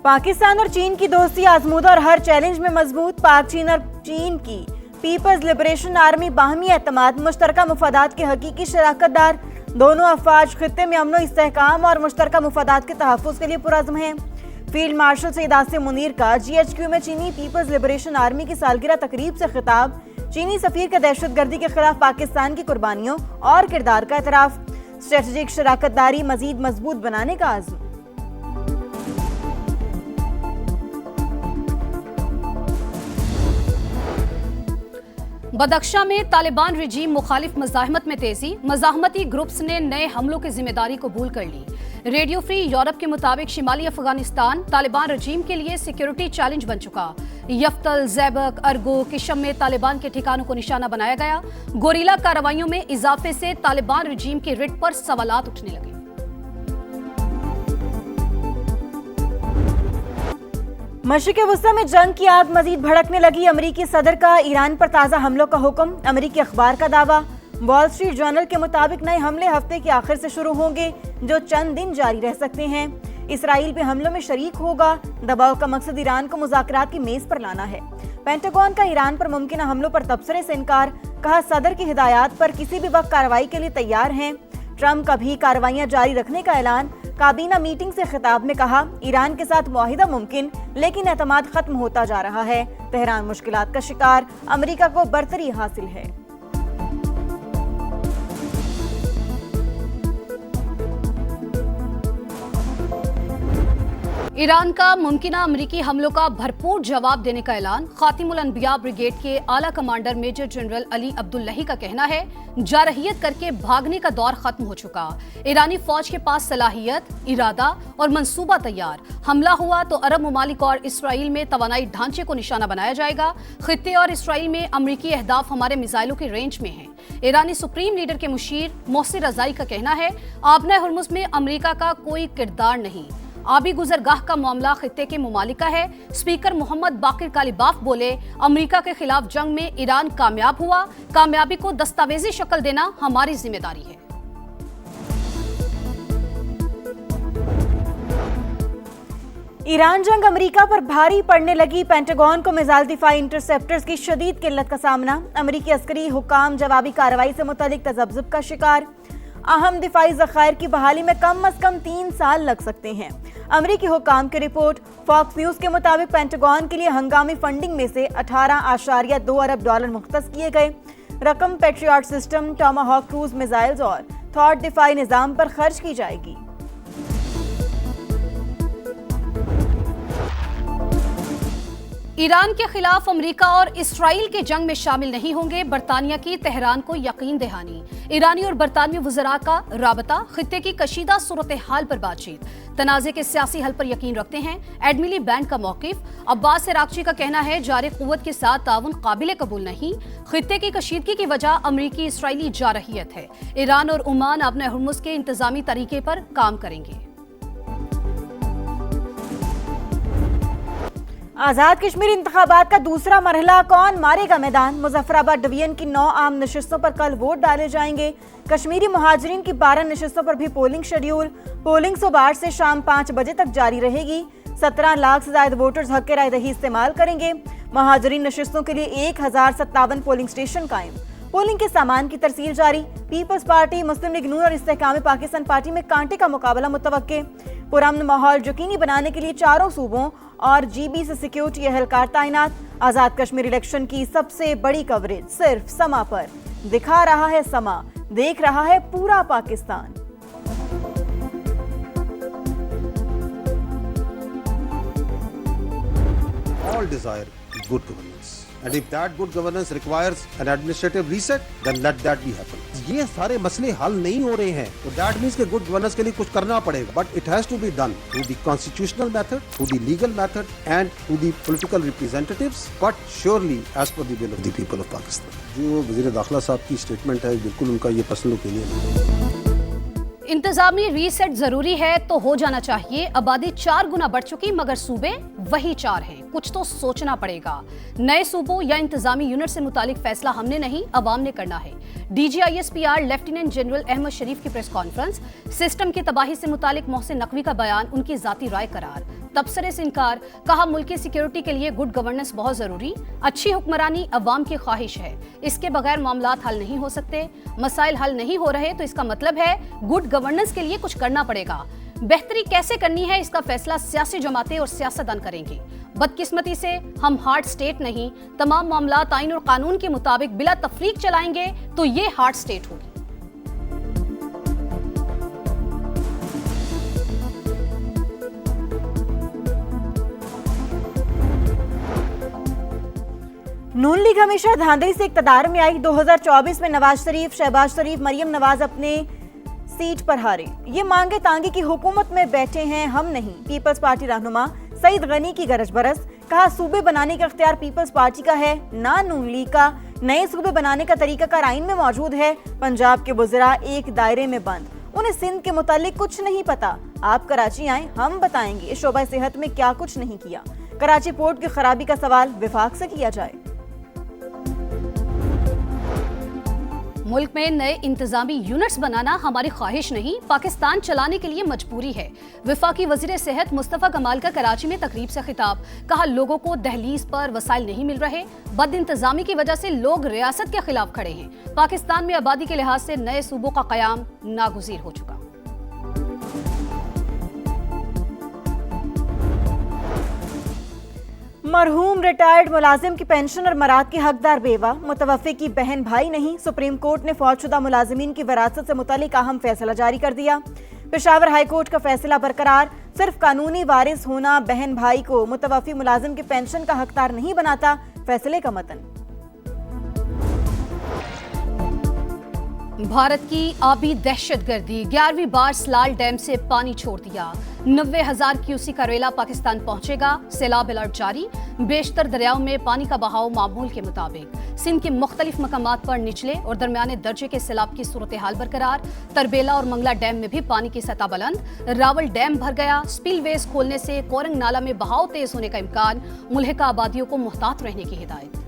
पाकिस्तान और चीन की दोस्ती आजमूदा और हर चैलेंज में मजबूत। पाक चीन और चीन की पीपल्स लिबरेशन आर्मी बाहमी एतमाद, मुश्तरका मुफादात के हकीकी शराकतदार। दोनों अफवाज खित्ते में अमन इस्तेहकाम और मुश्तरका मुफादात के तहफ़्फ़ुज़ के लिए पुरज़्म हैं। फील्ड मार्शल सईद आसिम मुनीर का GHQ में चीनी पीपल्स लिबरेशन आर्मी की सालगिरह तकरीब से खिताब। चीनी सफीर का दहशतगर्दी के खिलाफ पाकिस्तान की कुर्बानियों और किरदार का एतराफ़। स्ट्रेटेजिक शराकतदारी मजीद मजबूत बनाने का आज़म। बदख्शां में तालिबान रिजीम मुखालिफ मज़ाहमत में तेजी। मज़ाहमती ग्रुप्स ने नए हमलों की जिम्मेदारी कबूल कर ली। रेडियो फ्री यूरोप के मुताबिक शिमाली अफगानिस्तान तालिबान रजीम के लिए सिक्योरिटी चैलेंज बन चुका। यफ्तल, ज़ैबक, अर्गो, किशम में तालिबान के ठिकानों को निशाना बनाया गया। गोरिल्ला कार्रवाइयों में इजाफे से तालिबान रजीम की रिट पर सवालात उठने लगे। मशरिक़ वस्ता में जंग की आग मजीद भड़कने लगी। अमरीकी सदर का ईरान पर ताज़ा हमलों का हुक्म। अमरीकी अखबार का दावा। वॉल स्ट्रीट जर्नल के मुताबिक नए हमले हफ्ते के आखिर से शुरू होंगे, जो चंद दिन जारी रह सकते हैं। इसराइल भी हमलों में शरीक होगा। दबाव का मकसद ईरान को मुज़ाकरात की मेज पर लाना है। पेंटागन का ईरान पर मुमकिन हमलों पर तबसरे से इनकार। कहा, सदर की हिदायत पर किसी भी वक्त कार्रवाई के लिए तैयार हैं। ट्रंप का भी कार्रवाइयां जारी रखने का ऐलान। काबीना मीटिंग से खिताब में कहा, ईरान के साथ मुआहिदा मुमकिन, लेकिन एतमाद खत्म होता जा रहा है। तेहरान मुश्किलात का शिकार, अमेरिका को बरतरी हासिल है। ईरान का मुमकिना अमरीकी हमलों का भरपूर जवाब देने का ऐलान। खातिमुल अनबिया ब्रिगेड के आला commander major general Ali Abdullahi का कहना है, जारहियत करके भागने का दौर खत्म हो चुका। ईरानी फौज के पास सलाहियत, इरादा और मंसूबा तैयार। हमला हुआ तो अरब ममालिक और इसराइल में तवानाई ढांचे को निशाना बनाया जाएगा। खित्ते और इसराइल में अमरीकी अहदाफ हमारे मिसाइलों की रेंज में हैं। ईरानी सुप्रीम लीडर के मुशीर मोहसिन रजाई का कहना है, आबना हुर्मुज़ में अमरीका का कोई किरदार नहीं। आबी गुजरगाह का मामला खित्ते के मुमालिका है। स्पीकर मोहम्मद बाकिर कालिबाफ बोले, अमेरिका के खिलाफ जंग में ईरान कामयाब हुआ। कामयाबी को दस्तावेजी शक्ल देना हमारी जिम्मेदारी है। ईरान जंग अमेरिका पर भारी पड़ने लगी। पेंटागन को मिसाइल दिफाई इंटरसेप्टर्स की शदीद किल्लत का सामना। अमेरिकी अस्करी हुकाम जवाबी कार्रवाई से मुतालिक तजब्जुब का शिकार। अहम दिफाई ज़खायर की बहाली में कम अज कम 3 साल लग सकते हैं। अमेरिकी हुकाम की रिपोर्ट। फॉक्स न्यूज़ के मुताबिक पेंटागन के लिए हंगामी फंडिंग में से 18.2 अरब डॉलर मुख्तस किए गए। रकम patriot system, Tomahawk cruise missiles और थॉट दिफाई निज़ाम पर खर्च की जाएगी। ईरान के खिलाफ अमेरिका और इसराइल के जंग में शामिल नहीं होंगे। बरतानिया की तेहरान को यकीन दहानी। ईरानी और बरतानवी वज़रा का राबता। खित्ते की कशीदा सूरत हाल पर बातचीत। तनाज़े के सियासी हल पर यकीन रखते हैं। एडमिली बैंड का मौकिफ। अब्बास इराक़ची का कहना है, जारी क़ुव्वत के साथ ताउन काबिल कबूल नहीं। खित्ते की कशीदगी की वजह अमरीकी इसराइली जारहियत है। ईरान और ओमान आबना हुर्मुज़ के इंतजामी तरीके पर काम करेंगे। आज़ाद कश्मीर इंतखाबात का दूसरा मरहला, कौन मारेगा मैदान। मुजफ्फराबाद डिवीजन की 9 आम नशिस्तों पर कल वोट डाले जाएंगे। कश्मीरी मुहाजिरीन की 12 नशिस्तों पर भी पोलिंग शेड्यूल। पोलिंग सुबह 8 से शाम 5 बजे तक जारी रहेगी। 17 लाख से ज्यादा वोटर्स हक़ राय दही इस्तेमाल करेंगे। मुहाजिरीन नशिस्तों के लिए 1057 पोलिंग स्टेशन कायम। पोलिंग के सामान की तरसील जारी। पीपल्स पार्टी, मुस्लिम लीग नून और इस्तेहकाम पाकिस्तान पार्टी में कांटे का मुकाबला मुतवक्के। पुरअमन माहौल यकीनी बनाने के लिए चारों सूबों और GB से सिक्योरिटी एहलकार तैनात। आज़ाद कश्मीर इलेक्शन की सबसे बड़ी कवरेज सिर्फ समा पर। दिखा रहा है समा, देख रहा है पूरा Pakistan. All desire good governance, and if that good governance requires an administrative reset, then let that be happen. ये सारे मसले हल नहीं हो रहे हैं, तो that means कि good governance के लिए कुछ करना पड़ेगा. But it has to be done through the constitutional method, through the legal method, and through the political representatives, but surely as per the will of the people of Pakistan. जो वज़ीर दाखिला साहब की स्टेटमेंट है, बिल्कुल उनका ये personal opinion है। इंतजामी रीसेट जरूरी है तो हो जाना चाहिए। आबादी 4 गुना बढ़ चुकी, मगर सूबे वही 4 हैं। कुछ तो सोचना पड़ेगा। नए सूबों या इंतजामी यूनिट से मुतालिक फैसला हमने नहीं, अवाम ने करना है। DGISPR लेफ्टिनेंट जनरल अहमद शरीफ की प्रेस कॉन्फ्रेंस। सिस्टम की तबाही से मुतालिक मोहसिन नकवी का बयान उनकी जाती राय करार। तबसरे से इनकार, कहा मुल्क की सिक्योरिटी के लिए गुड गवर्नेंस बहुत जरूरी, अच्छी हुक्मरानी अवाम की ख्वाहिश है, इसके बगैर मामलात हल नहीं हो सकते, मसाइल हल नहीं हो रहे तो इसका मतलब है गुड गवर्नेंस के लिए कुछ करना पड़ेगा। बेहतरी कैसे करनी है इसका फैसला सियासी जमातें और सियासतदान करेंगे। बदकिस्मती से हम हार्ड स्टेट नहीं, तमाम मामलात आइन और कानून के मुताबिक बिला तफरीक चलाएंगे तो ये हार्ड स्टेट होगी। नून लीग हमेशा धांधली से इक्तदार में आई। 2024 में नवाज शरीफ, शहबाज शरीफ, मरियम नवाज अपने सीट पर हारे। ये मांगे तांगे की हुकूमत में बैठे हैं हम नहीं। पीपल्स पार्टी रहनुमा सईद गनी की गरज बरस, कहा सूबे बनाने का इख्तियार पीपल्स पार्टी का है ना नून लीग का। नए सूबे बनाने का तरीकाकार आइन में मौजूद है। पंजाब के वज़रा एक दायरे में बंद, उन्हें सिंध के मुतालिक कुछ नहीं पता। आप कराची आए, हम बताएंगे इस शोबा सेहत में क्या कुछ नहीं किया। कराची पोर्ट की खराबी का सवाल विफाक से किया जाए। मुल्क में नए इंतजामी यूनिट्स बनाना हमारी ख्वाहिश नहीं, पाकिस्तान चलाने के लिए मजबूरी है। वफाकी वजीर सेहत मुस्तफा कमाल का कराची में तकरीब से खिताब, कहा लोगों को दहलीज पर वसाइल नहीं मिल रहे, बद इंतजामी की वजह से लोग रियासत के खिलाफ खड़े हैं। पाकिस्तान में आबादी के लिहाज से नए सूबों का कयाम नागुज़ीर हो चुका। मरहूम रिटायर्ड मुलाजिम की पेंशन और मराद की हकदार बेवा, मुतवफ़्फ़ी की बहन भाई नहीं। सुप्रीम कोर्ट ने फौजशुदा मुलाजिमीन की विरासत से मुतालिक अहम फैसला जारी कर दिया। पेशावर हाई कोर्ट का फैसला बरकरार, सिर्फ कानूनी वारिस होना बहन भाई को मुतवफ़्फ़ी मुलाजिम की पेंशन का हकदार नहीं बनाता। फैसले का मतन। भारत की आबी दहशतगर्दी, 11वीं बार सलाल डैम से पानी छोड़ दिया। 90,000 क्यूसी का रेला पाकिस्तान पहुंचेगा। सैलाब अलर्ट जारी, बेशतर दरियाओं में पानी का बहाव मामूल के मुताबिक। सिंध के मुख्तलिफ मकामात पर निचले और दरमियाने दर्जे के सैलाब की सूरत हाल बरकरार। तरबेला और मंगला डैम में भी पानी की सतह बुलंद। रावल डैम भर गया। स्पिलवेज खोलने से कोरंग नाला में बहाव तेज होने का इम्कान। मुल्हिका आबादियों को मुहतात रहने की हिदायत।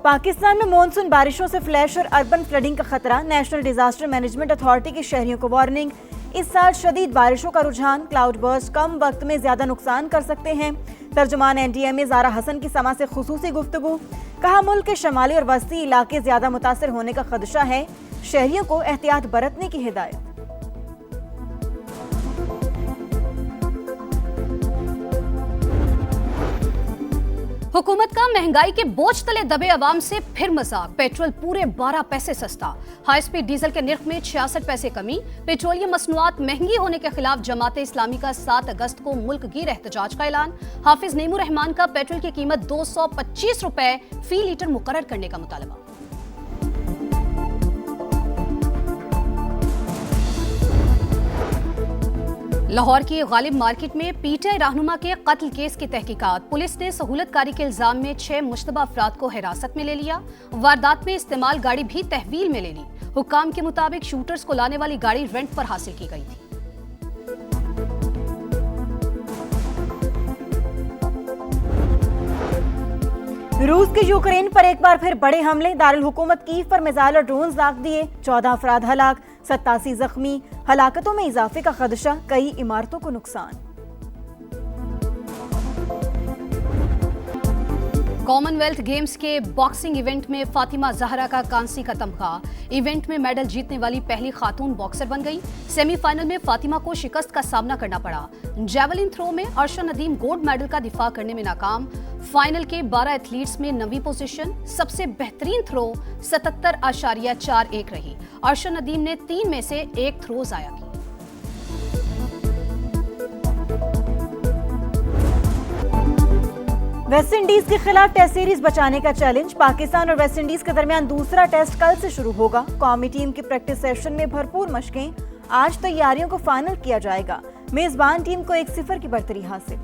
पाकिस्तान में मॉनसून बारिशों से फ्लैश और अर्बन फ्लडिंग का खतरा। नेशनल डिजास्टर मैनेजमेंट अथॉरिटी की शहरियों को वार्निंग। इस साल शदीद बारिशों का रुझान, क्लाउड बर्स्ट कम वक्त में ज्यादा नुकसान कर सकते हैं। तर्जुमान NDMA ज़ारा हसन की समा से खुसूसी गुफ्तगू, कहा मुल्क के शमाली और वस्ती इलाके ज्यादा मुतासर होने का खदशा है, शहरियों को एहतियात बरतने की हिदायत। हुकूमत का महंगाई के बोझ तले दबे अवाम से फिर मजाक। पेट्रोल पूरे 12 पैसे सस्ता। हाई स्पीड डीजल के निर्ख में 66 पैसे कमी। पेट्रोलियम मसनूआत महंगी होने के खिलाफ जमात इस्लामी का 7 अगस्त को मुल्क गिर एहतजाज का ऐलान। हाफिज नईमुर रहमान का पेट्रोल की कीमत 225 रुपए फी लीटर मुकर्रर करने का मुतालबा। लाहौर की गालिब मार्केट में PTI रहनुमा के कत्ल केस की तहकीकात। पुलिस ने सहूलतकारी के इल्जाम में 6 मुश्तबा अफराद को हिरासत में ले लिया। वारदात में इस्तेमाल गाड़ी भी तहवील में ले ली। हुक्काम के मुताबिक शूटर्स को लाने वाली गाड़ी रेंट पर हासिल की गई थी। रूस के यूक्रेन पर एक बार फिर बड़े हमले। दारुल हुकूमत कीव पर मिसाइल और ड्रोन दाग दिए। 14 अफराद हलाक, 87 जख्मी। हलाकतों में इजाफे का खदशा, कई इमारतों को नुकसान। कॉमनवेल्थ गेम्स के बॉक्सिंग इवेंट में फातिमा जहरा का कांसी का तमगा। इवेंट में मेडल जीतने वाली पहली खातून बॉक्सर बन गई। सेमीफाइनल में फातिमा को शिकस्त का सामना करना पड़ा। जेवलिन थ्रो में अर्शा नदीम गोल्ड मेडल का दिफा करने में नाकाम। फाइनल के 12 एथलीट्स में 9वीं पोजीशन। सबसे बेहतरीन थ्रो 77.41 रही। अर्शा नदीम ने 3 में से 1 थ्रो जाया की। वेस्टइंडीज के खिलाफ टेस्ट सीरीज बचाने का चैलेंज। पाकिस्तान और वेस्टइंडीज के दरमियान दूसरा टेस्ट कल से शुरू होगा। कौमी टीम की प्रैक्टिस सेशन में भरपूर मशकें। आज तैयारियों को फाइनल किया जाएगा। मेजबान टीम को 1-0 की बढ़तरी हासिल।